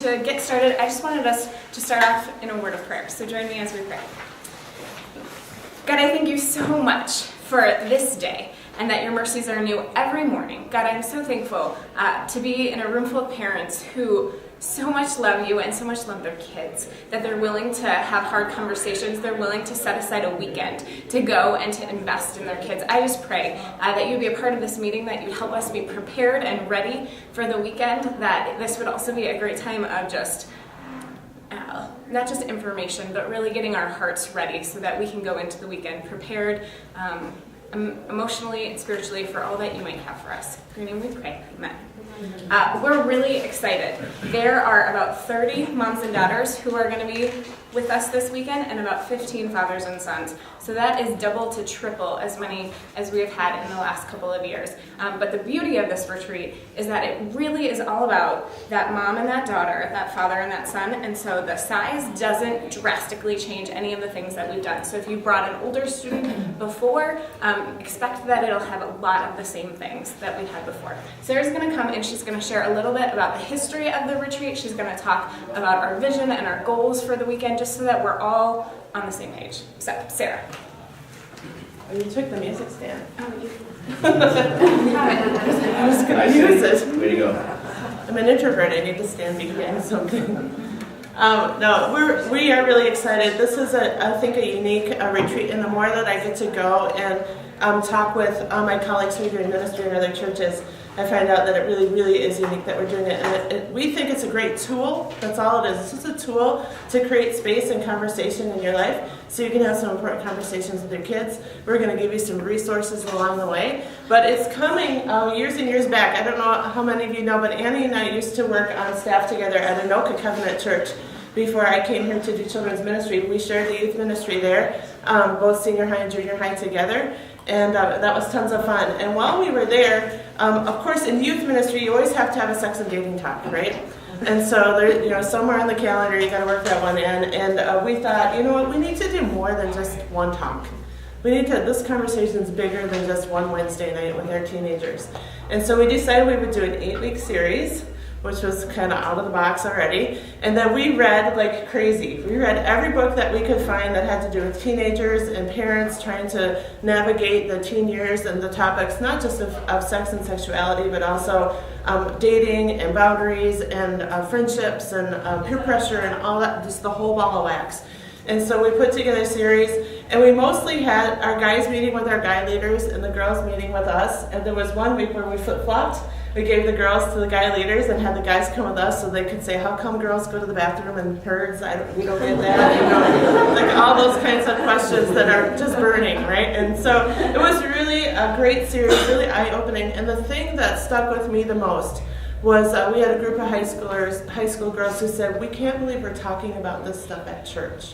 to get started, I just wanted us to start off in a word of prayer. So join me as we pray. God, I thank you so much for this day and that your mercies are new every morning. God, I'm so thankful to be in a room full of parents who so much love you and so much love their kids, that they're willing to have hard conversations, they're willing to set aside a weekend to go and to invest in their kids. I just pray that you'd be a part of this meeting, that you'd help us be prepared and ready for the weekend, that this would also be a great time of just not just information, but really getting our hearts ready so that we can go into the weekend prepared emotionally and spiritually for all that you might have for us. In your name we pray. Amen. We're really excited. There are about 30 moms and daughters who are going to be with us this weekend and about 15 fathers and sons. So that is double to triple as many as we have had in the last couple of years. But the beauty of this retreat is that it really is all about that mom and that daughter, that father and that son. And so the size doesn't drastically change any of the things that we've done. So if you brought an older student before, expect that it'll have a lot of the same things that we've had before. Sarah's going to come and she's going to share a little bit about the history of the retreat. She's going to talk about our vision and our goals for the weekend, just so that we're all on the same page. So, Sarah. Oh, you took the music stand. Oh, you. I was going to use it. Way to go. I'm an introvert. I need to stand behind something. No, we are really excited. This is, I think, a unique retreat. And the more that I get to go and talk with my colleagues who are doing ministry in other churches, I find out that it really, really is unique that we're doing it. And we think it's a great tool. That's all it is. It's just a tool to create space and conversation in your life so you can have some important conversations with your kids. We're going to give you some resources along the way. But it's coming years and years back. I don't know how many of you know, but Annie and I used to work on staff together at Anoka Covenant Church before I came here to do children's ministry. We shared the youth ministry there, both senior high and junior high together. And that was tons of fun. And while we were there, of course, in youth ministry, you always have to have a sex and dating talk, right? And so there, somewhere on the calendar, you got to work that one in. And we thought, you know what, we need to do more than just one talk. This conversation's bigger than just one Wednesday night with our teenagers. And so we decided we would do an 8-week series, which was kind of out of the box already. And then we read like crazy. We read every book that we could find that had to do with teenagers and parents trying to navigate the teen years and the topics, not just of sex and sexuality, but also dating and boundaries and friendships and peer pressure and all that, just the whole ball of wax. And so we put together a series, and we mostly had our guys meeting with our guy leaders and the girls meeting with us. And there was one week where we flip-flopped. We gave the girls to the guy leaders and had the guys come with us so they could say, how come girls go to the bathroom in herds? We don't get that. Like all those kinds of questions that are just burning, right? And so it was really a great series, really eye-opening. And the thing that stuck with me the most was we had a group of high school girls who said, we can't believe we're talking about this stuff at church.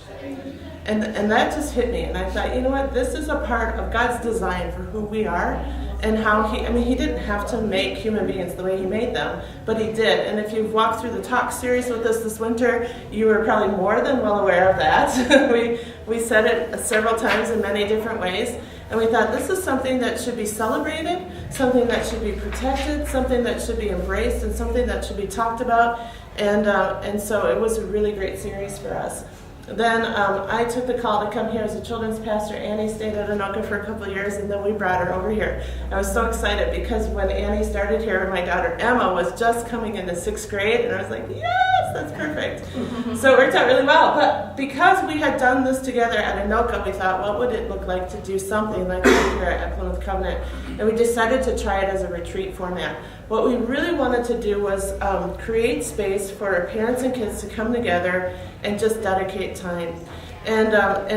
And that just hit me. And I thought, you know what, this is a part of God's design for who we are and how he didn't have to make human beings the way he made them, but he did. And if you've walked through the talk series with us this winter, you were probably more than well aware of that. we said it several times in many different ways. And we thought this is something that should be celebrated, something that should be protected, something that should be embraced, and something that should be talked about. And so it was a really great series for us. Then I took the call to come here as a children's pastor. Annie stayed at Anoka for a couple of years, and then we brought her over here. I was so excited because when Annie started here, my daughter Emma was just coming into 6th grade, and I was like, yes, that's perfect. So it worked out really well. But because we had done this together at Anoka, we thought, what would it look like to do something like that here at Plymouth Covenant? And we decided to try it as a retreat format. What we really wanted to do was create space for parents and kids to come together and just dedicate time. And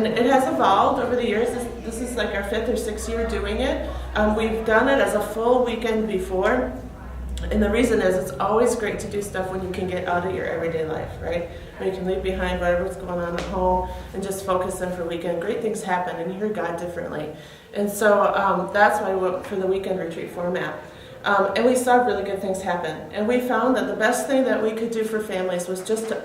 it has evolved over the years. This is like our 5th or 6th year doing it. We've done it as a full weekend before. And the reason is it's always great to do stuff when you can get out of your everyday life, right? When you can leave behind whatever's going on at home and just focus in for a weekend. Great things happen and you hear God differently. And so that's why we went for the weekend retreat format. And we saw really good things happen. And we found that the best thing that we could do for families was just to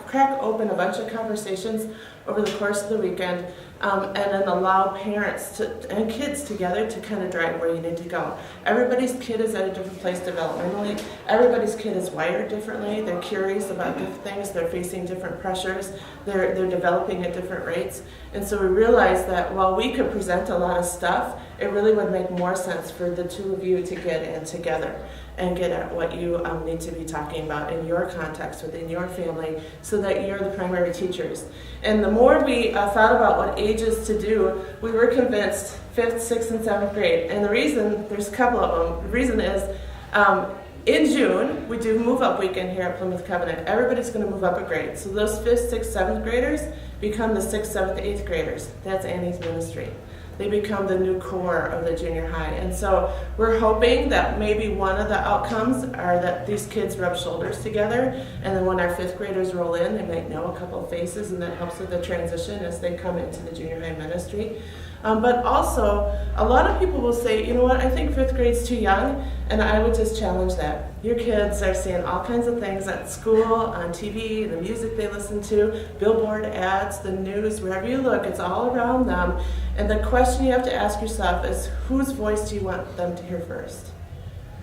crack open a bunch of conversations over the course of the weekend, and then allow parents and kids together to kind of drive where you need to go. Everybody's kid is at a different place developmentally. Everybody's kid is wired differently. They're curious about different things. They're facing different pressures. They're developing at different rates. And so we realized that while we could present a lot of stuff, it really would make more sense for the two of you to get in together and get at what you need to be talking about in your context within your family so that you're the primary teachers. And the more we thought about what ages to do, we were convinced 5th, 6th, and 7th grade. And the reason, there's a couple of them. The reason is in June, we do move up weekend here at Plymouth Covenant. Everybody's going to move up a grade. So those 5th, 6th, 7th graders become the 6th, 7th, 8th graders. That's Annie's ministry. They become the new core of the junior high. And so we're hoping that maybe one of the outcomes are that these kids rub shoulders together, and then when our 5th graders roll in, they might know a couple of faces, and that helps with the transition as they come into the junior high ministry. But also, a lot of people will say, you know what, I think 5th grade's too young, and I would just challenge that. Your kids are seeing all kinds of things at school, on TV, the music they listen to, billboard ads, the news, wherever you look, it's all around them. And the question you have to ask yourself is, whose voice do you want them to hear first?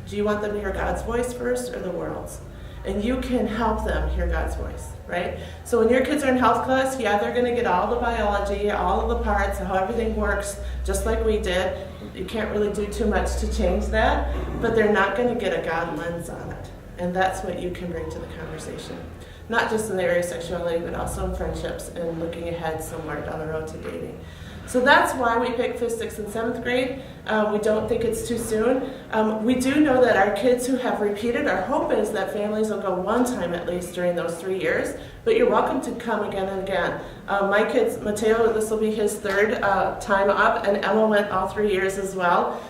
Do you want them to hear God's voice first or the world's? And you can help them hear God's voice, right? So when your kids are in health class, yeah, they're going to get all the biology, all of the parts, how everything works, just like we did. You can't really do too much to change that, but they're not going to get a God lens on it. And that's what you can bring to the conversation. Not just in the area of sexuality, but also in friendships and looking ahead somewhere down the road to dating. So that's why we picked 5th, 6th, and 7th grade. We don't think it's too soon. We do know that our kids who have repeated, our hope is that families will go one time at least during those 3 years, but you're welcome to come again and again. My kids, Mateo, this will be his 3rd time up, and Emma went all 3 years as well.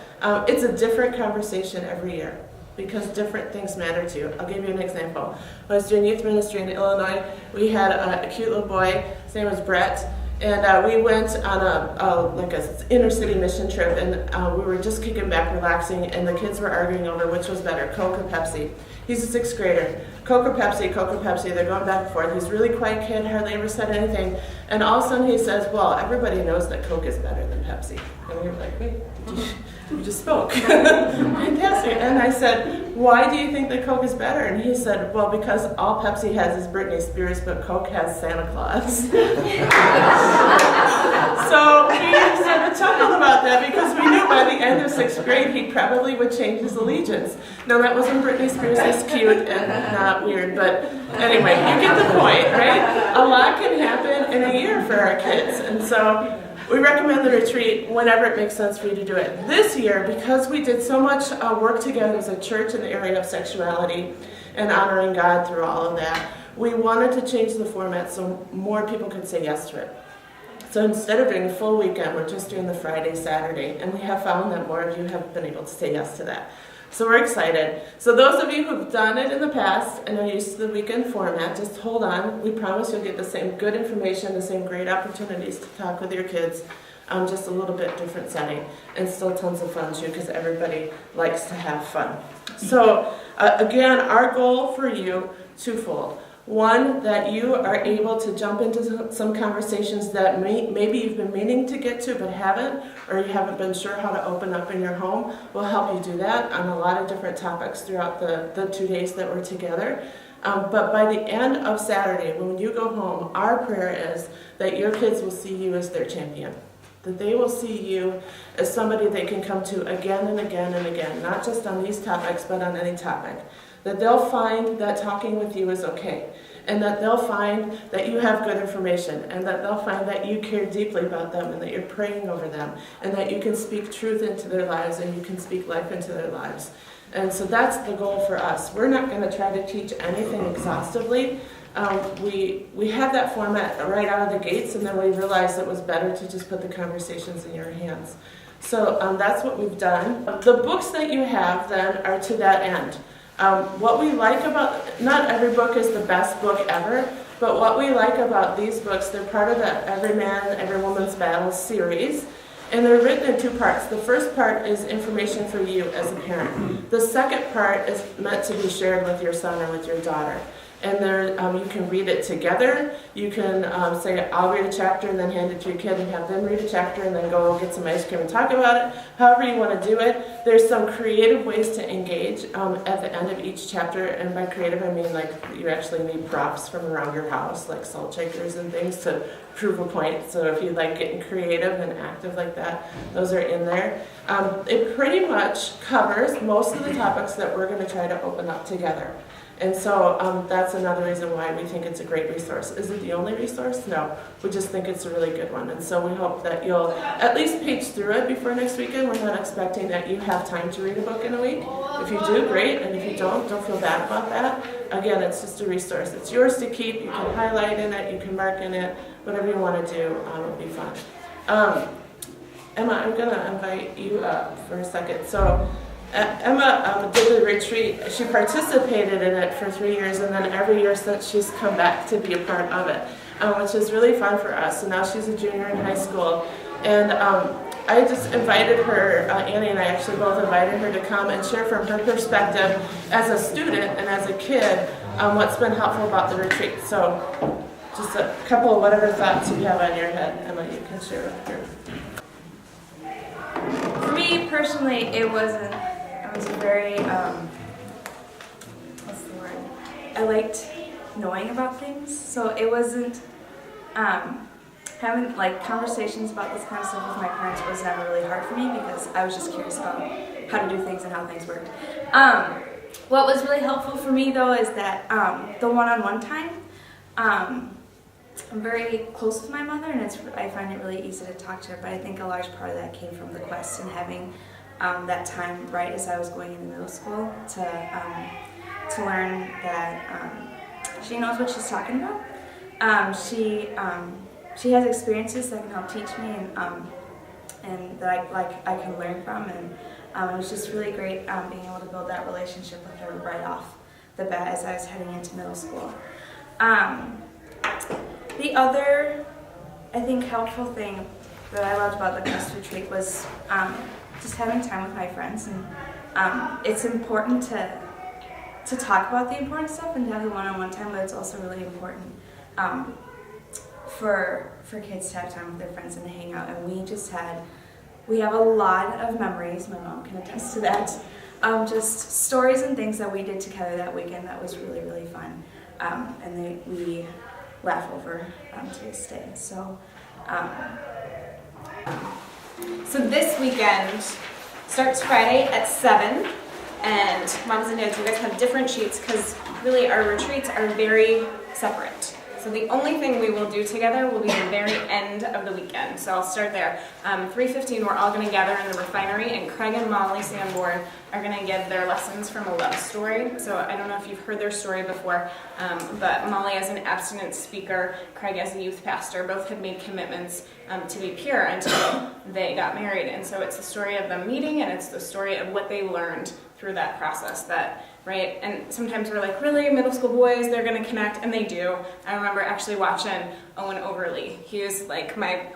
It's a different conversation every year, because different things matter to you. I'll give you an example. When I was doing youth ministry in Illinois, we had a cute little boy, his name was Brett, and we went on a inner city mission trip, and we were just kicking back, relaxing, and the kids were arguing over which was better, Coke or Pepsi. He's a 6th grader. Coke or Pepsi, Coke or Pepsi. They're going back and forth. He's a really quiet kid, hardly ever said anything. And all of a sudden he says, well, everybody knows that Coke is better than Pepsi. And we were like, wait, you just spoke. Fantastic. And I said, why do you think that Coke is better? And he said, well, because all Pepsi has is Britney Spears, but Coke has Santa Claus. So we sort of chuckled about that because we knew by the end of 6th grade he probably would change his allegiance. No, that wasn't Britney Spears. It's cute and not weird, but anyway, you get the point, right? A lot can happen in a year for our kids, and so we recommend the retreat whenever it makes sense for you to do it. This year, because we did so much work together as a church in the area of sexuality and honoring God through all of that, we wanted to change the format so more people could say yes to it. So instead of doing a full weekend, we're just doing the Friday, Saturday, and we have found that more of you have been able to say yes to that. So we're excited. So those of you who've done it in the past and are used to the weekend format, just hold on. We promise you'll get the same good information, the same great opportunities to talk with your kids, just a little bit different setting, and still tons of fun too, because everybody likes to have fun. So again, our goal for you, twofold. One, that you are able to jump into some conversations that maybe you've been meaning to get to but haven't, or you haven't been sure how to open up in your home. We'll help you do that on a lot of different topics throughout the 2 days that we're together. But by the end of Saturday, when you go home, our prayer is that your kids will see you as their champion. That they will see you as somebody they can come to again and again and again, not just on these topics, but on any topic. That they'll find that talking with you is okay, and that they'll find that you have good information, and that they'll find that you care deeply about them, and that you're praying over them, and that you can speak truth into their lives, and you can speak life into their lives. And so that's the goal for us. We're not going to try to teach anything exhaustively. We had that format right out of the gates, and then we realized it was better to just put the conversations in your hands. So that's what we've done. The books that you have then are to that end. What we like about, not every book is the best book ever, but what we like about these books, they're part of the Every Man, Every Woman's Battle series. And they're written in two parts. The first part is information for you as a parent. The second part is meant to be shared with your son or with your daughter. And there, you can read it together. You can say, I'll read a chapter and then hand it to your kid and have them read a chapter and then go get some ice cream and talk about it. However you want to do it. There's some creative ways to engage at the end of each chapter. And by creative, I mean like you actually need props from around your house, like salt shakers and things to prove a point. So if you like getting creative and active like that, those are in there. It pretty much covers most of the topics that we're going to try to open up together. And so that's another reason why we think it's a great resource. Is it the only resource? No. We just think it's a really good one. And so we hope that you'll at least page through it before next weekend. We're not expecting that you have time to read a book in a week. If you do, great. And if you don't feel bad about that. Again, it's just a resource. It's yours to keep. You can highlight in it. You can mark in it. Whatever you want to do will be fun. Emma, I'm going to invite you up for a second. So Emma did the retreat. She participated in it for 3 years, and then every year since she's come back to be a part of it, which is really fun for us. So now she's a junior in high school, and I just invited her, Annie and I actually both invited her to come and share from her perspective as a student and as a kid what's been helpful about the retreat. So just a couple of whatever thoughts you have on your head, Emma, you can share with her. For me personally, it was very, what's the word? I liked knowing about things, so it wasn't, having like conversations about this kind of stuff with my parents was never really hard for me because I was just curious about how to do things and how things worked. What was really helpful for me though is that the one-on-one time, I'm very close with my mother, and I find it really easy to talk to her, but I think a large part of that came from the quest and having that time right as I was going into middle school to learn that she knows what she's talking about. She has experiences that can help teach me and that I can learn from, and it was just really great being able to build that relationship with her right off the bat as I was heading into middle school. The other, I think, helpful thing that I loved about the Quest retreat was just having time with my friends, and it's important to talk about the important stuff and to have the one-on-one time, but it's also really important for kids to have time with their friends and to hang out. And we have a lot of memories, my mom can attest to that, just stories and things that we did together that weekend that was really, really fun, and we laugh over to this day. So this weekend starts Friday at 7, and moms and dads, you guys have different sheets because really our retreats are very separate. So the only thing we will do together will be the very end of the weekend. So I'll start there. 3:15, we're all going to gather in the refinery, and Craig and Molly Sanborn are going to give their lessons from a love story. So I don't know if you've heard their story before, but Molly as an abstinence speaker, Craig as a youth pastor, both had made commitments to be pure until they got married. And so it's the story of them meeting, and it's the story of what they learned through that process right? And sometimes we're like, really, middle school boys, they're going to connect, and they do. I remember actually watching Owen Overly. He was like my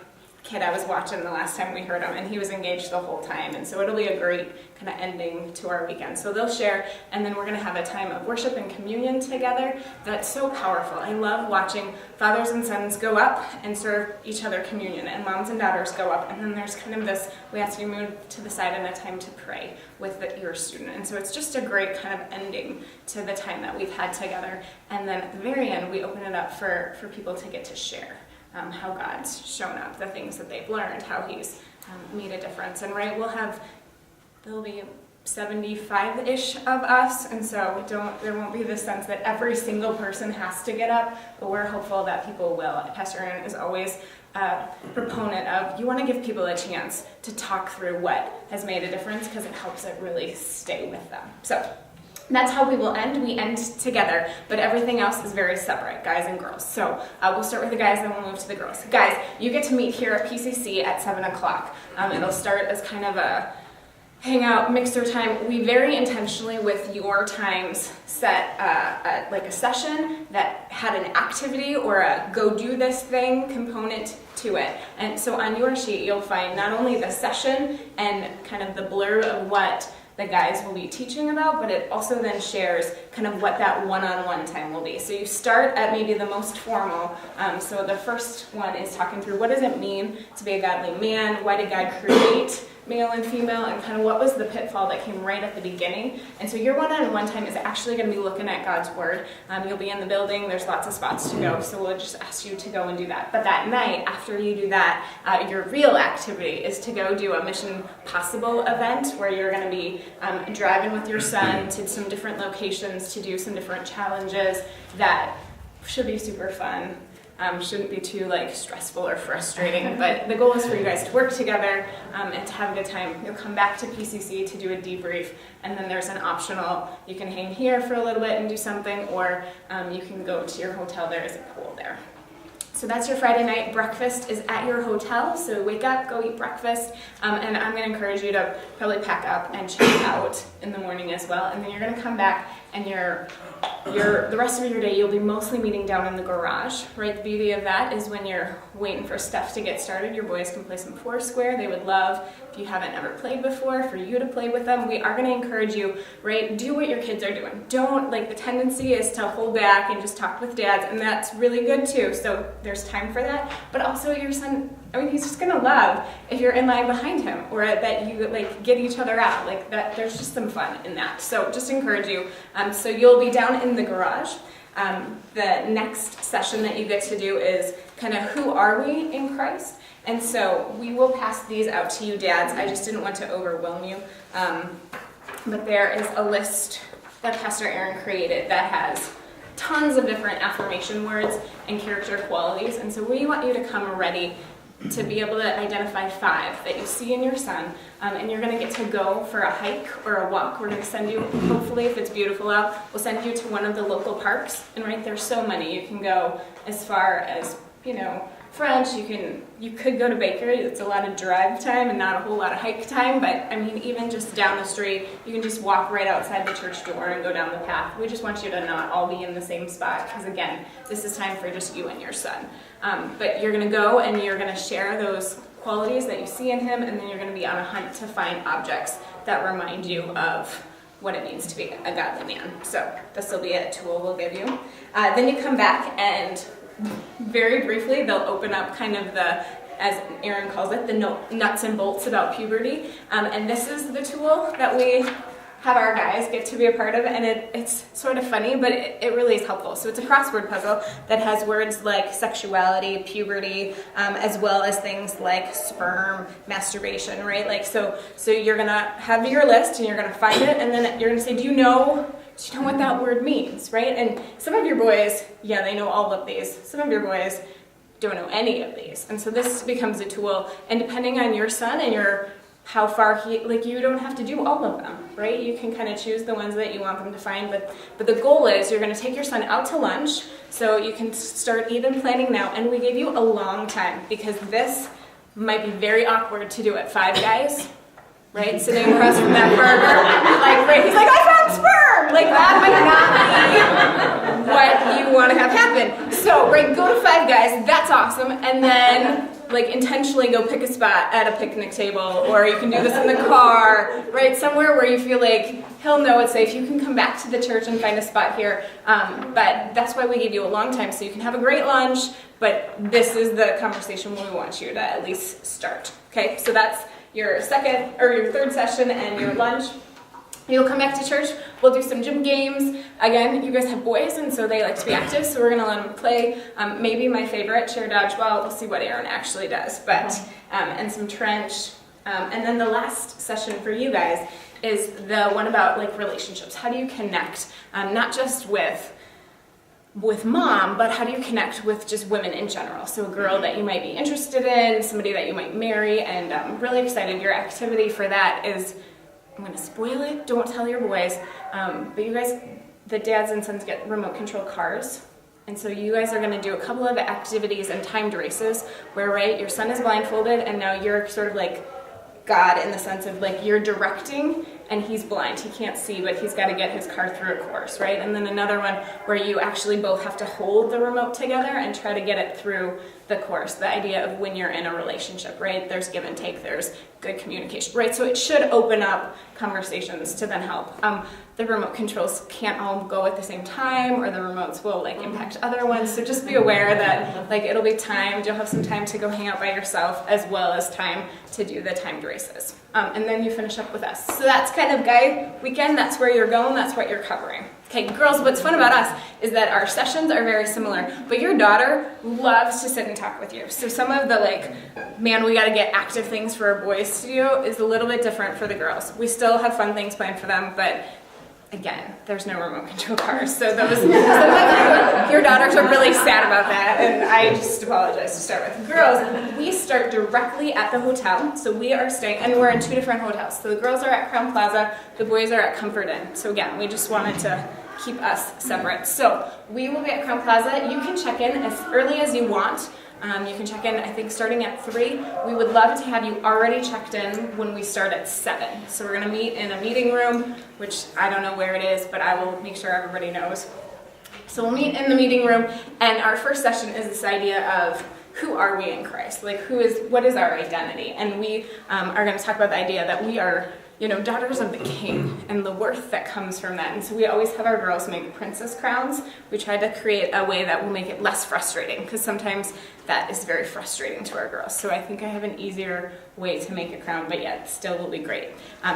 kid I was watching the last time we heard him, and he was engaged the whole time. And so it'll be a great kind of ending to our weekend. So they'll share, and then we're going to have a time of worship and communion together. That's so powerful. I love watching fathers and sons go up and serve each other communion, and moms and daughters go up, and then there's kind of this, we have to move to the side and a time to pray with your student. And so it's just a great kind of ending to the time that we've had together. And then at the very end, we open it up for people to get to share how God's shown up, the things that they've learned, how he's made a difference. And there'll be 75-ish of us, and so there won't be this sense that every single person has to get up, but we're hopeful that people will. Pastor Aaron is always a proponent of, you want to give people a chance to talk through what has made a difference because it helps it really stay with them. So that's how we will end. We end together, but everything else is very separate, guys and girls. So we'll start with the guys, then we'll move to the girls. Guys, you get to meet here at PCC at 7 o'clock. It'll start as kind of hang out, mixer time. We very intentionally, with your times, set like a session that had an activity or a go do this thing component to it. And so on your sheet, you'll find not only the session and kind of the blurb of what the guys will be teaching about, but it also then shares kind of what that one-on-one time will be. So you start at maybe the most formal. So the first one is talking through what does it mean to be a godly man? Why did God create male and female, and kind of what was the pitfall that came right at the beginning. And so your one-on-one time is actually going to be looking at God's Word. You'll be in the building, there's lots of spots to go, so we'll just ask you to go and do that. But that night, after you do that, your real activity is to go do a Mission Possible event where you're going to be driving with your son to some different locations to do some different challenges that should be super fun. Shouldn't be too stressful or frustrating, but the goal is for you guys to work together and to have a good time. You'll come back to PCC to do a debrief, and then there's an optional, you can hang here for a little bit and do something, or you can go to your hotel, there is a pool there. So that's your Friday night. Breakfast is at your hotel, so wake up, go eat breakfast, and I'm going to encourage you to probably pack up and check out in the morning as well, and then you're going to come back and the rest of your day you'll be mostly meeting down in the garage, right? The beauty of that is when you're waiting for stuff to get started, your boys can play some Foursquare. They would love, if you haven't ever played before, for you to play with them. We are going to encourage you, right? Do what your kids are doing. Don't, the tendency is to hold back and just talk with dads, and that's really good too. So there's time for that, but also your son, he's just going to love if you're in line behind him, or that you get each other out, that. There's just some fun in that. So just encourage you. So you'll be down in the garage. The next session that you get to do is kind of who are we in Christ? And so we will pass these out to you dads. I just didn't want to overwhelm you. But there is a list that Pastor Aaron created that has tons of different affirmation words and character qualities. And so we want you to come ready to be able to identify 5 that you see in your son, and you're going to get to go for a hike or a walk. We're going to send you, hopefully if it's beautiful out, we'll send you to one of the local parks, and right there's so many. You can go as far as, French, you could go to Baker. It's a lot of drive time and not a whole lot of hike time, but even just down the street, you can just walk right outside the church door and go down the path. We just want you to not all be in the same spot, because again, this is time for just you and your son. But you're going to go and you're going to share those qualities that you see in him, and then you're going to be on a hunt to find objects that remind you of what it means to be a godly man. So this will be a tool we'll give you. Then you come back, and very briefly they'll open up kind of the, as Aaron calls it, the nuts and bolts about puberty. And this is the tool that we have our guys get to be a part of, and it's sort of funny, but it really is helpful. So it's a crossword puzzle that has words like sexuality, puberty, as well as things like sperm, masturbation, right? So you're gonna have your list and you're gonna find it, and then you're gonna say, do you know what that word means, right? And some of your boys, yeah, they know all of these. Some of your boys don't know any of these. And so this becomes a tool, and depending on your son and how far you don't have to do all of them, right? You can kind of choose the ones that you want them to find, but the goal is you're going to take your son out to lunch, so you can start even planning now, and we gave you a long time, because this might be very awkward to do at Five Guys, right? Sitting across from that burger, right? He's like, I found sperm! That might not be what you want to have happen. So, right, go to Five Guys, that's awesome, and then intentionally go pick a spot at a picnic table, or you can do this in the car, right? Somewhere where you feel like he'll know it's safe. You can come back to the church and find a spot here, but that's why we gave you a long time, so you can have a great lunch, but this is the conversation we want you to at least start, okay? So that's your third session and your lunch. You'll come back to church, we'll do some gym games. Again, you guys have boys, and so they like to be active, so we're going to let them play. Maybe my favorite, chair dodgeball. We'll see what Aaron actually does, but and some trench. And then the last session for you guys is the one about relationships. How do you connect, not just with mom, but how do you connect with just women in general? So a girl that you might be interested in, somebody that you might marry, and I'm really excited. Your activity for that is, I'm going to spoil it, don't tell your boys, but you guys, the dads and sons get remote control cars, and so you guys are going to do a couple of activities and timed races where, right, your son is blindfolded, and now you're sort of God in the sense of like you're directing and he's blind, he can't see, but he's got to get his car through a course, right? And then another one where you actually both have to hold the remote together and try to get it through the course. The idea of when you're in a relationship, right? There's give and take, there's good communication, right? So it should open up conversations to then help. The remote controls can't all go at the same time, or the remotes will like impact other ones. So just be aware that like it'll be timed. You'll have some time to go hang out by yourself, as well as time to do the timed races. And then you finish up with us. So that's kind of guy weekend. That's where you're going. That's what you're covering. Okay, girls, what's fun about us is that our sessions are very similar, but your daughter loves to sit and talk with you. So some of the like, man, we gotta get active things for our boys to do is a little bit different for the girls. We still have fun things planned for them, but again, there's no remote control cars. So those, your daughters are really sad about that, and I just apologize to start with. Girls, we start directly at the hotel. So we are staying, and we're in 2 different hotels. So the girls are at Crown Plaza, the boys are at Comfort Inn. So again, we just wanted to keep us separate. So we will be at Crown Plaza. You can check in as early as you want. You can check in, I think, starting at 3. We would love to have you already checked in when we start at 7. So we're going to meet in a meeting room, which I don't know where it is, but I will make sure everybody knows. So we'll meet in the meeting room, and our first session is this idea of who are we in Christ? Like, what is our identity? And we are going to talk about the idea that we are, daughters of the King and the worth that comes from that. And so we always have our girls make princess crowns. We try to create a way that will make it less frustrating, because sometimes that is very frustrating to our girls. So I think I have an easier way to make a crown, but yet still will be great.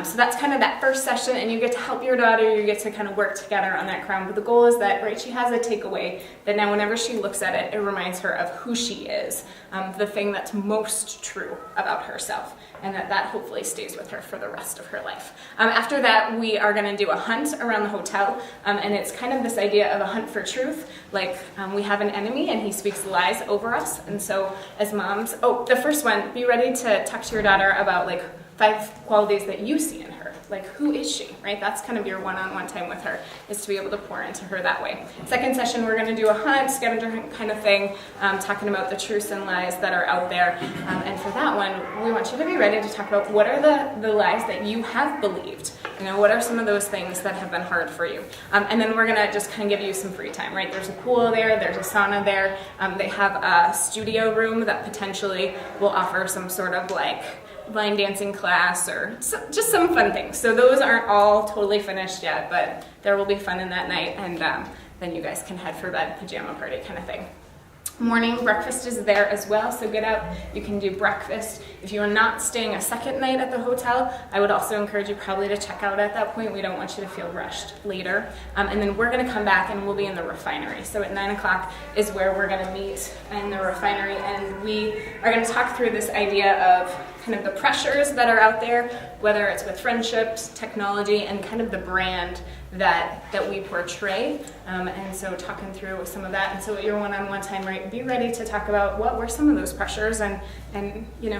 So that's kind of that first session, and you get to help your daughter, you get to kind of work together on that crown. But the goal is that, right, she has a takeaway that now whenever she looks at it, it reminds her of who she is, the thing that's most true about herself, and that hopefully stays with her for the rest of her life. After that, we are going to do a hunt around the hotel, and it's kind of this idea of a hunt for truth. Like, we have an enemy, and he speaks lies over us, and so as moms, the first one, be ready to talk to your daughter about like 5 qualities that you see in her. Like, who is she, right? That's kind of your one-on-one time with her, is to be able to pour into her that way. Second session, we're going to do a hunt, scavenger hunt kind of thing, talking about the truths and lies that are out there. And for that one, we want you to be ready to talk about what are the lies that you have believed. What are some of those things that have been hard for you? And then we're going to just kind of give you some free time, right? There's a pool there, there's a sauna there. They have a studio room that potentially will offer some sort of like line dancing class or just some fun things. So those aren't all totally finished yet, but there will be fun in that night, and then you guys can head for bed, pajama party kind of thing. Morning breakfast is there as well, so get up, you can do breakfast. If you are not staying a second night at the hotel, I would also encourage you probably to check out at that point. We don't want you to feel rushed later. And then we're going to come back and we'll be in the refinery. So at 9 o'clock is where we're going to meet in the refinery, and we are going to talk through this idea of kind of the pressures that are out there, whether it's with friendships, technology, and kind of the brand that we portray. And so talking through some of that. And so at your one-on-one time, right, be ready to talk about what were some of those pressures, and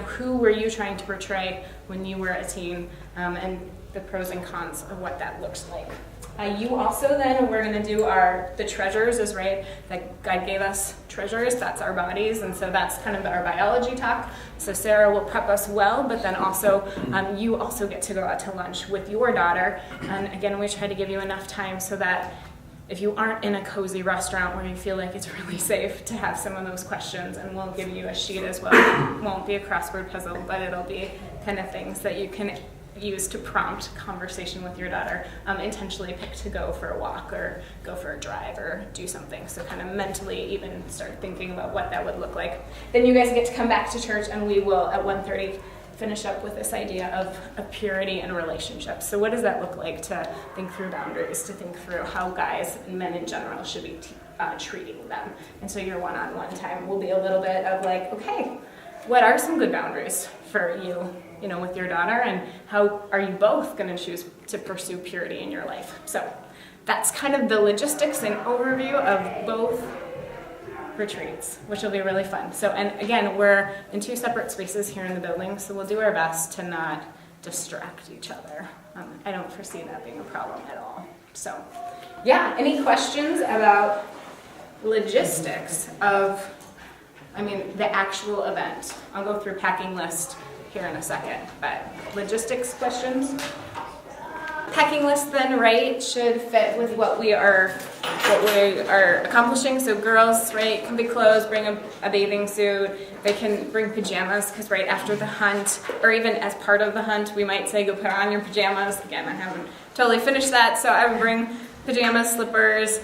who were you trying to portray when you were a teen, and the pros and cons of what that looks like. You also then, we're going to do the treasures, is right, that God gave us treasures, that's our bodies, and so that's kind of our biology talk. So Sarah will prep us well, but then also you also get to go out to lunch with your daughter, and again, we try to give you enough time so that if you aren't in a cozy restaurant where you feel like it's really safe to have some of those questions, and we'll give you a sheet as well. It won't be a crossword puzzle, but it'll be kind of things that you can use to prompt conversation with your daughter, intentionally pick to go for a walk or go for a drive or do something. So kind of mentally even start thinking about what that would look like. Then you guys get to come back to church, and we will at 1:30 finish up with this idea of purity in relationships. So what does that look like to think through boundaries, to think through how guys and men in general should be treating them. And so your one-on-one time will be a little bit of like, okay, what are some good boundaries for you, with your daughter, and how are you both going to choose to pursue purity in your life? So that's kind of the logistics and overview of both retreats, which will be really fun. So, and again, we're in 2 separate spaces here in the building, so we'll do our best to not distract each other. I don't foresee that being a problem at all. So, yeah, any questions about logistics of, the actual event? I'll go through packing list here in a second. But logistics questions? Packing list then, right, should fit with what we are accomplishing. So girls, right, can be clothes, bring a bathing suit. They can bring pajamas because right after the hunt, or even as part of the hunt, we might say go put on your pajamas. Again, I haven't totally finished that, so I would bring pajamas, slippers.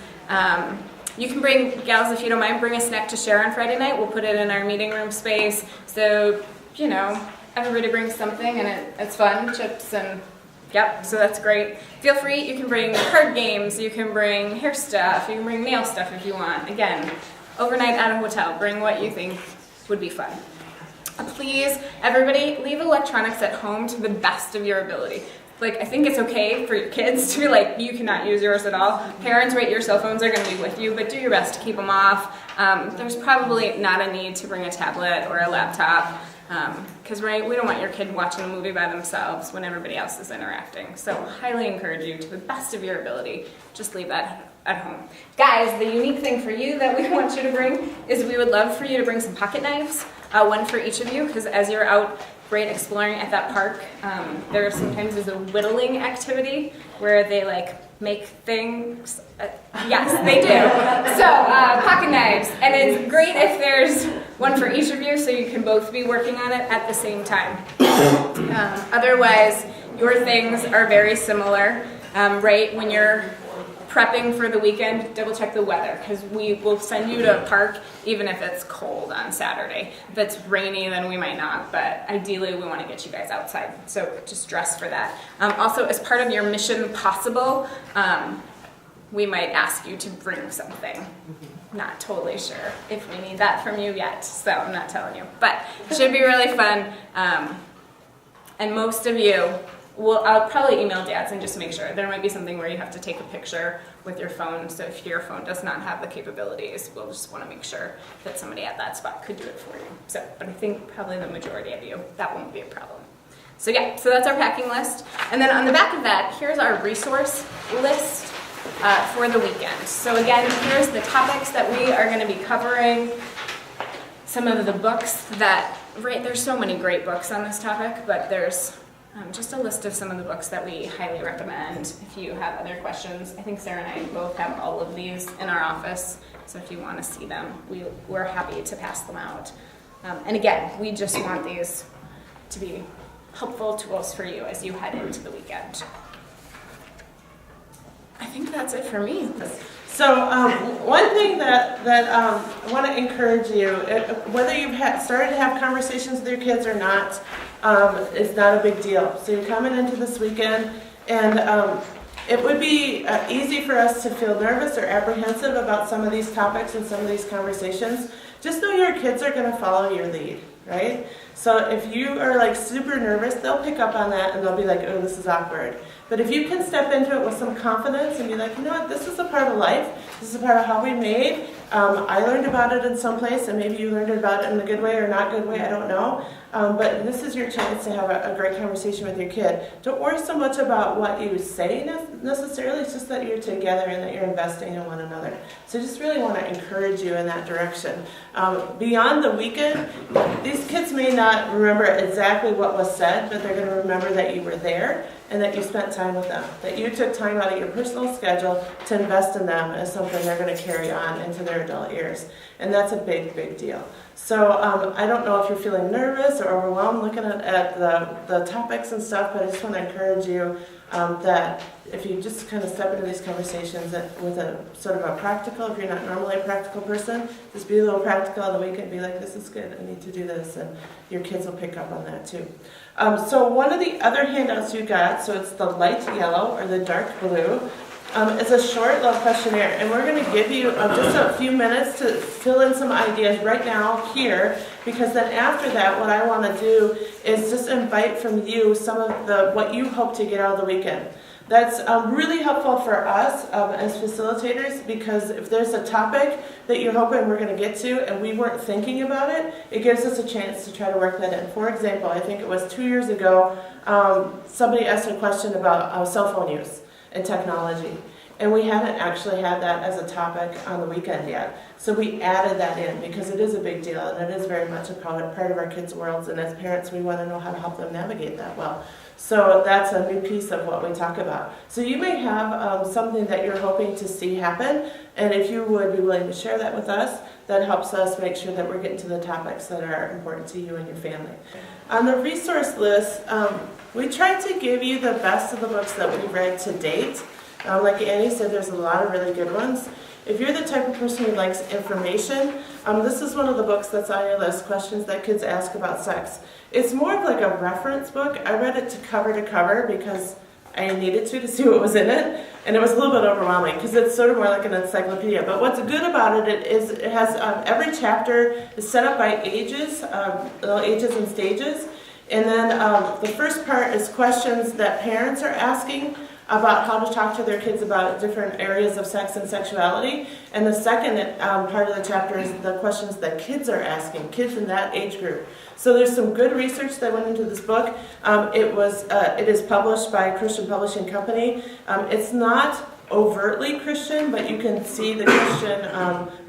You can bring, gals, if you don't mind, bring a snack to share on Friday night. We'll put it in our meeting room space. So, you know, everybody brings something and it's fun, chips and yep, so that's great. Feel free, you can bring card games, you can bring hair stuff, you can bring nail stuff if you want. Again, overnight at a hotel, bring what you think would be fun. Please, everybody, leave electronics at home to the best of your ability. Like, I think it's okay for your kids to be like, you cannot use yours at all. Parents, right, your cell phones are going to be with you, but do your best to keep them off. There's probably not a need to bring a tablet or a laptop. Because, right, we don't want your kid watching a movie by themselves when everybody else is interacting. So highly encourage you to the best of your ability, just leave that at home. Guys, the unique thing for you that we want you to bring is we would love for you to bring some pocket knives, one for each of you, because as you're out, right, exploring at that park, there sometimes is a whittling activity where they like make things. Yes, they do. So pocket knives, and it's great if there's one for each of you, so you can both be working on it at the same time. Otherwise, your things are very similar, right? When you're prepping for the weekend, double check the weather, because we will send you to a park even if it's cold on Saturday. If it's rainy, then we might not, but ideally we want to get you guys outside, so just dress for that. Also, as part of your Mission Possible, we might ask you to bring something. Not totally sure if we need that from you yet, so I'm not telling you, but it should be really fun. And most of you, I'll probably email dads and just make sure. There might be something where you have to take a picture with your phone, so if your phone does not have the capabilities, we'll just want to make sure that somebody at that spot could do it for you. So, but I think probably the majority of you, that won't be a problem. So yeah, so that's our packing list. And then on the back of that, here's our resource list for the weekend. So again, here's the topics that we are going to be covering. Some of the books that, right, there's so many great books on this topic, but there's just a list of some of the books that we highly recommend. If you have other questions, I think Sarah and I both have all of these in our office, so if you want to see them, we're happy to pass them out. And again, we just want these to be helpful tools for you as you head into the weekend. I think that's it for me. So one thing that I want to encourage you, whether you've started to have conversations with your kids or not, is not a big deal. So you're coming into this weekend, and it would be easy for us to feel nervous or apprehensive about some of these topics and some of these conversations. Just know your kids are going to follow your lead, right? So if you are like super nervous, they'll pick up on that and they'll be like, oh, this is awkward. But if you can step into it with some confidence and be like, you know what, this is a part of life, this is a part of how we made. I learned about it in some place, and maybe you learned about it in a good way or not good way, I don't know. But this is your chance to have a great conversation with your kid. Don't worry so much about what you say necessarily, it's just that you're together and that you're investing in one another. So I just really want to encourage you in that direction. Beyond the weekend, these kids may not remember exactly what was said, but they're going to remember that you were there and that you spent time with them, that you took time out of your personal schedule to invest in them as something they're going to carry on into their adult years. And that's a big, big deal. So I don't know if you're feeling nervous or overwhelmed looking at the topics and stuff, but I just want to encourage you that if you just kind of step into these conversations with a sort of a practical, if you're not normally a practical person, just be a little practical on the weekend, be like, this is good, I need to do this, and your kids will pick up on that too. So one of the other handouts you got, so it's the light yellow or the dark blue, it's a short little questionnaire, and we're going to give you just a few minutes to fill in some ideas right now here, because then after that, what I want to do is just invite from you some of what you hope to get out of the weekend. That's really helpful for us as facilitators, because if there's a topic that you're hoping we're going to get to and we weren't thinking about it, it gives us a chance to try to work that in. For example, I think it was 2 years ago, somebody asked a question about cell phone use and technology. and we hadn't actually had that as a topic on the weekend yet. So we added that in because it is a big deal and it is very much a part of our kids' worlds, and as parents we want to know how to help them navigate that well. So that's a new piece of what we talk about. So you may have something that you're hoping to see happen, and if you would be willing to share that with us, that helps us make sure that we're getting to the topics that are important to you and your family. On the resource list, we tried to give you the best of the books that we've read to date. Like Annie said, there's a lot of really good ones. If you're the type of person who likes information, this is one of the books that's on your list, Questions That Kids Ask About Sex. It's more of like a reference book. I read it to cover because I needed to see what was in it, and it was a little bit overwhelming because it's sort of more like an encyclopedia. But what's good about it is it has every chapter is set up by ages, little ages and stages, and then the first part is questions that parents are asking about how to talk to their kids about different areas of sex and sexuality. And the second part of the chapter is the questions that kids are asking, kids in that age group. So there's some good research that went into this book. It is published by a Christian Publishing Company. It's not overtly Christian, but you can see the Christian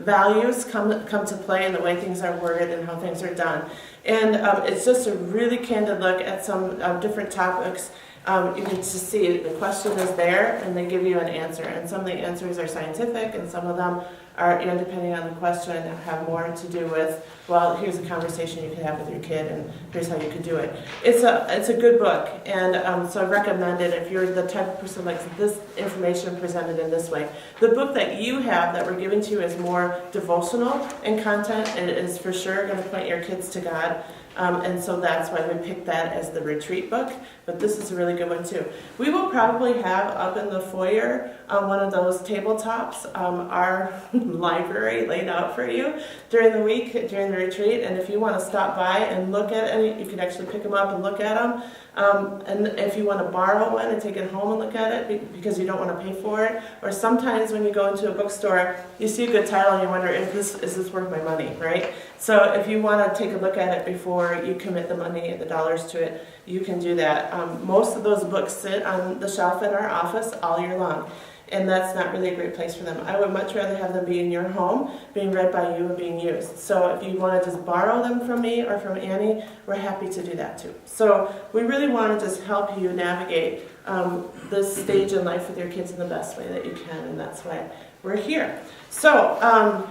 values come to play in the way things are worded and how things are done. And it's just a really candid look at some different topics. You can just see the question is there and they give you an answer, and some of the answers are scientific and some of them are, depending on the question, have more to do with, well, here's a conversation you could have with your kid and here's how you could do it. It's a good book, and so I recommend it if you're the type of person who likes this information presented in this way. The book that you have that we're giving to you is more devotional in content, and it is for sure going to point your kids to God. And so that's why we picked that as the retreat book, but this is a really good one too. We will probably have up in the foyer one of those tabletops, our library laid out for you during the week, during the retreat, and if you want to stop by and look at any, you can actually pick them up and look at them. And if you want to borrow one and take it home and look at it because you don't want to pay for it, or sometimes when you go into a bookstore, you see a good title and you wonder, is this worth my money, right? So if you want to take a look at it before you commit the money and the dollars to it, you can do that. Most of those books sit on the shelf in our office all year long, and that's not really a great place for them. I would much rather have them be in your home, being read by you and being used. So if you want to just borrow them from me or from Annie, we're happy to do that too. So we really want to just help you navigate this stage in life with your kids in the best way that you can, and that's why we're here. So,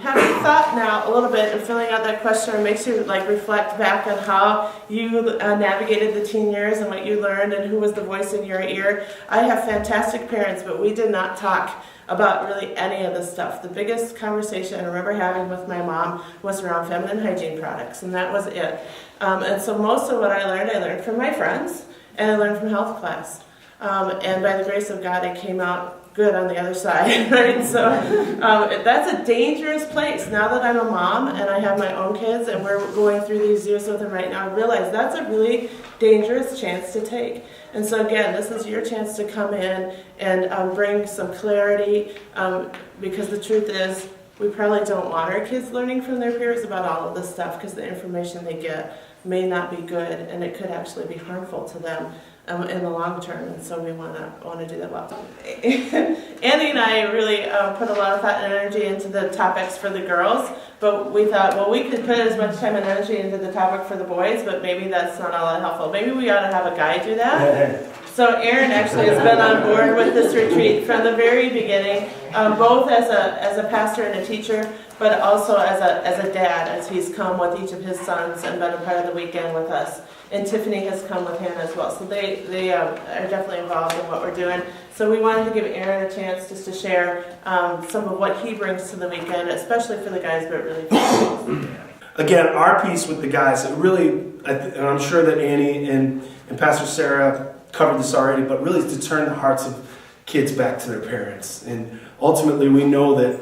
having thought now a little bit and filling out that questionnaire makes you reflect back on how you navigated the teen years and what you learned and who was the voice in your ear. I have fantastic parents, but we did not talk about really any of this stuff. The biggest conversation I remember having with my mom was around feminine hygiene products, and that was it. And so most of what I learned from my friends, and I learned from health class. And by the grace of God, I came out good on the other side, right? So that's a dangerous place. Now that I'm a mom and I have my own kids and we're going through these years with them right now, I realize that's a really dangerous chance to take. And so again, this is your chance to come in and bring some clarity, because the truth is, we probably don't want our kids learning from their peers about all of this stuff, because the information they get may not be good and it could actually be harmful to them in the long term, and so we want to do that well. Annie and I really put a lot of thought and energy into the topics for the girls, but we thought, well, we could put as much time and energy into the topic for the boys, but maybe that's not all that helpful. Maybe we ought to have a guy do that. So Aaron actually has been on board with this retreat from the very beginning, both as a pastor and a teacher, but also as a dad, as he's come with each of his sons and been a part of the weekend with us. And Tiffany has come with Hannah as well. So they are definitely involved in what we're doing. So we wanted to give Aaron a chance just to share some of what he brings to the weekend, especially for the guys, but really for the girls. Again, our piece with the guys, it really, and I'm sure that Annie and Pastor Sarah covered this already, but really to turn the hearts of kids back to their parents. And ultimately we know that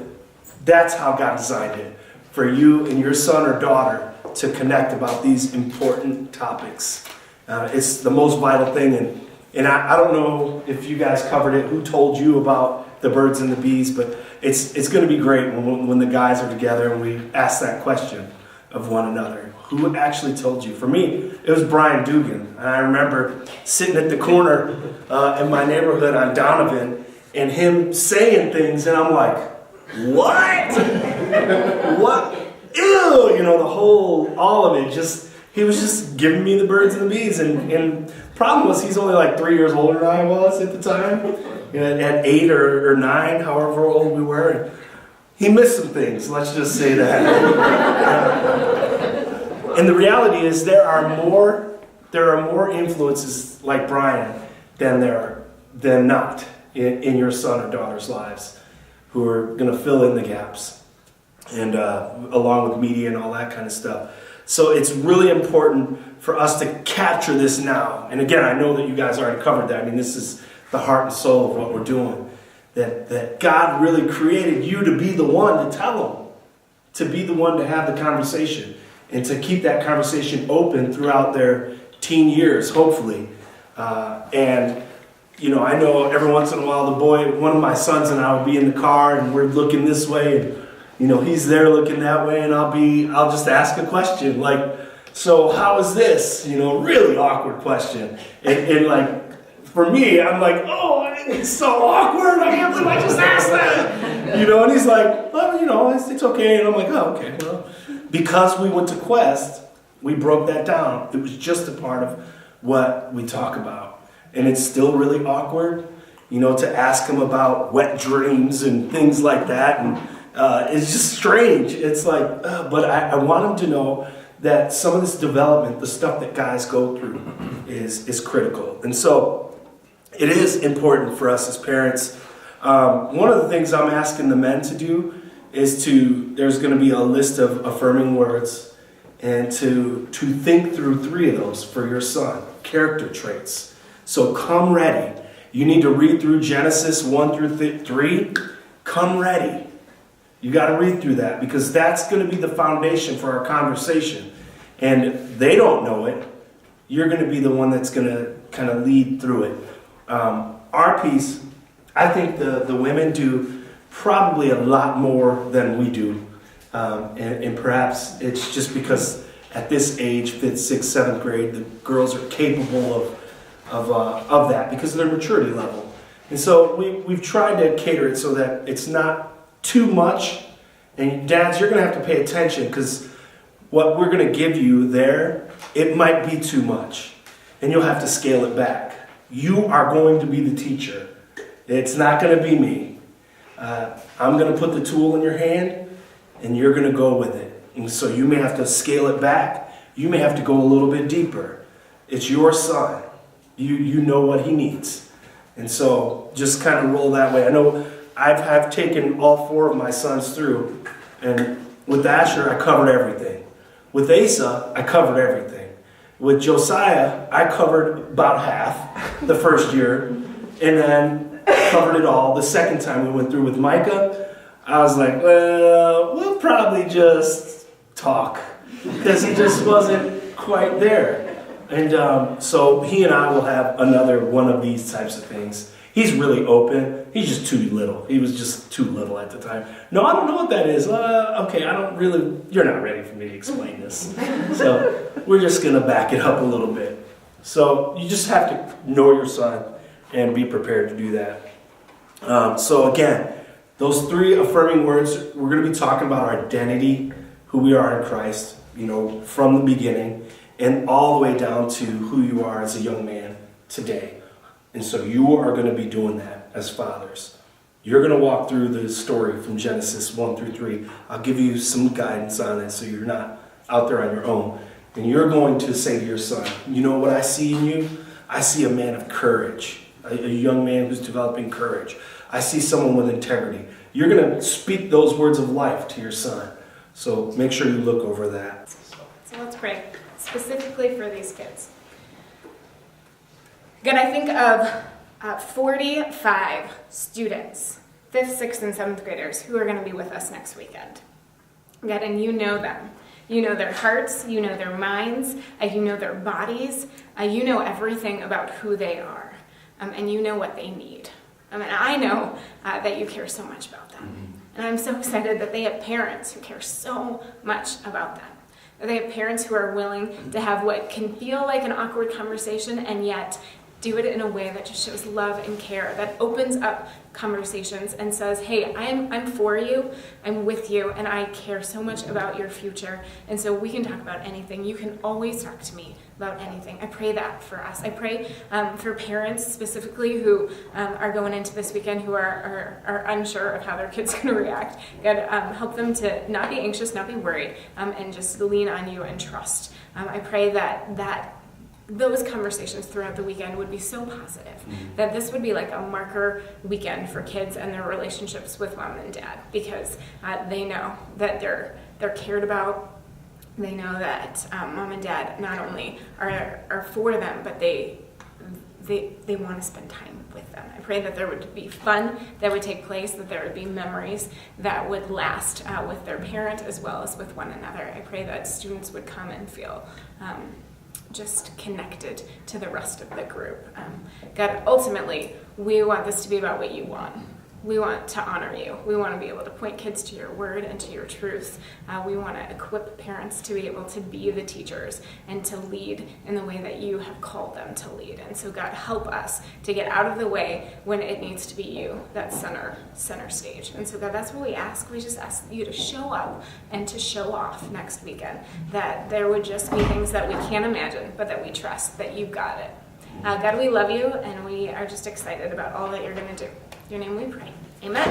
that's how God designed it, for you and your son or daughter to connect about these important topics. It's the most vital thing, and I don't know if you guys covered it, who told you about the birds and the bees, but it's going to be great when the guys are together and we ask that question of one another. Who actually told you? For me, it was Brian Dugan. And I remember sitting at the corner in my neighborhood on Donovan, and him saying things, and I'm like, what? What? Ew! You know, all of it, he was just giving me the birds and the bees, and problem was he's only like 3 years older than I was at the time, you know, at 8 or 9, however old we were. And he missed some things, let's just say that. And the reality is there are more influences like Brian than not in your son or daughter's lives who are going to fill in the gaps, and along with media and all that kind of stuff. So it's really important for us to capture this now. And again, I know that you guys already covered that. I mean, this is the heart and soul of what we're doing. That God really created you to be the one to tell them, to be the one to have the conversation, and to keep that conversation open throughout their teen years, hopefully. And, you know, I know every once in a while one of my sons and I will be in the car and we're looking this way, and, you know, he's there looking that way, and I'll just ask a question like, so how is this? You know, really awkward question. And like, for me, I'm like, oh, it's so awkward. I can't believe I just asked that. You know, and he's like, well, you know, it's okay. And I'm like, oh, okay. Well, because we went to Quest, we broke that down. It was just a part of what we talk about. And it's still really awkward, you know, to ask him about wet dreams and things like that. And it's just strange. It's like, but I want him to know that some of this development, the stuff that guys go through, is critical. And so it is important for us as parents. One of the things I'm asking the men to do is there's going to be a list of affirming words, and to think through 3 of those for your son, character traits. So come ready. You need to read through Genesis 1 through 3. Come ready. You got to read through that, because that's going to be the foundation for our conversation. And if they don't know it, you're going to be the one that's going to kind of lead through it. Our piece, I think the women do probably a lot more than we do. And perhaps it's just because at this age, 5th, 6th, 7th grade, the girls are capable of that because of their maturity level. And so we've tried to cater it so that it's not too much. And dads, you're going to have to pay attention, because what we're going to give you there, it might be too much. And you'll have to scale it back. You are going to be the teacher. It's not going to be me. I'm going to put the tool in your hand, and you're going to go with it. And so you may have to scale it back. You may have to go a little bit deeper. It's your son. You know what he needs. And so just kind of roll that way. I know I've taken all 4 of my sons through, and with Asher, I covered everything. With Asa, I covered everything. With Josiah, I covered about half the first year, and then covered it all the second time we went through. With Micah, I was like, well, we'll probably just talk, because he just wasn't quite there. And so he and I will have another one of these types of things. He's really open. He's just too little. He was just too little at the time. No, I don't know what that is. Okay, you're not ready for me to explain this. So we're just going to back it up a little bit. So you just have to know your son and be prepared to do that. So again, those 3 affirming words, we're going to be talking about our identity, who we are in Christ, you know, from the beginning, and all the way down to who you are as a young man today. And so you are going to be doing that as fathers. You're going to walk through the story from Genesis 1 through 3. I'll give you some guidance on it so you're not out there on your own. And you're going to say to your son, you know what I see in you? I see a man of courage, a young man who's developing courage. I see someone with integrity. You're going to speak those words of life to your son. So make sure you look over that. So let's pray, specifically for these kids. God, I think of 45 students, 5th, 6th, and 7th graders who are going to be with us next weekend. God, and you know them. You know their hearts, you know their minds, you know their bodies, you know everything about who they are, and you know what they need. And I know that you care so much about them. And I'm so excited that they have parents who care so much about them. That they have parents who are willing to have what can feel like an awkward conversation and yet do it in a way that just shows love and care, that opens up conversations and says, hey, I'm for you, I'm with you, and I care so much about your future, and so we can talk about anything. You can always talk to me about anything. I pray that for us. I pray for parents specifically who are going into this weekend who are unsure of how their kid's going to react. God, help them to not be anxious, not be worried, and just lean on you and trust. I pray that those conversations throughout the weekend would be so positive, that this would be like a marker weekend for kids and their relationships with mom and dad, because they know that they're cared about. They know that mom and dad not only are for them, but they want to spend time with them. I pray that there would be fun that would take place, that there would be memories that would last with their parent as well as with one another. I pray that students would come and feel just connected to the rest of the group. God, ultimately, we want this to be about what you want. We want to honor you. We want to be able to point kids to your word and to your truth. We want to equip parents to be able to be the teachers and to lead in the way that you have called them to lead. And so, God, help us to get out of the way when it needs to be you, that center stage. And so, God, that's what we ask. We just ask you to show up and to show off next weekend, that there would just be things that we can't imagine, but that we trust that you've got it. God, we love you, and we are just excited about all that you're going to do. In your name we pray. Amen.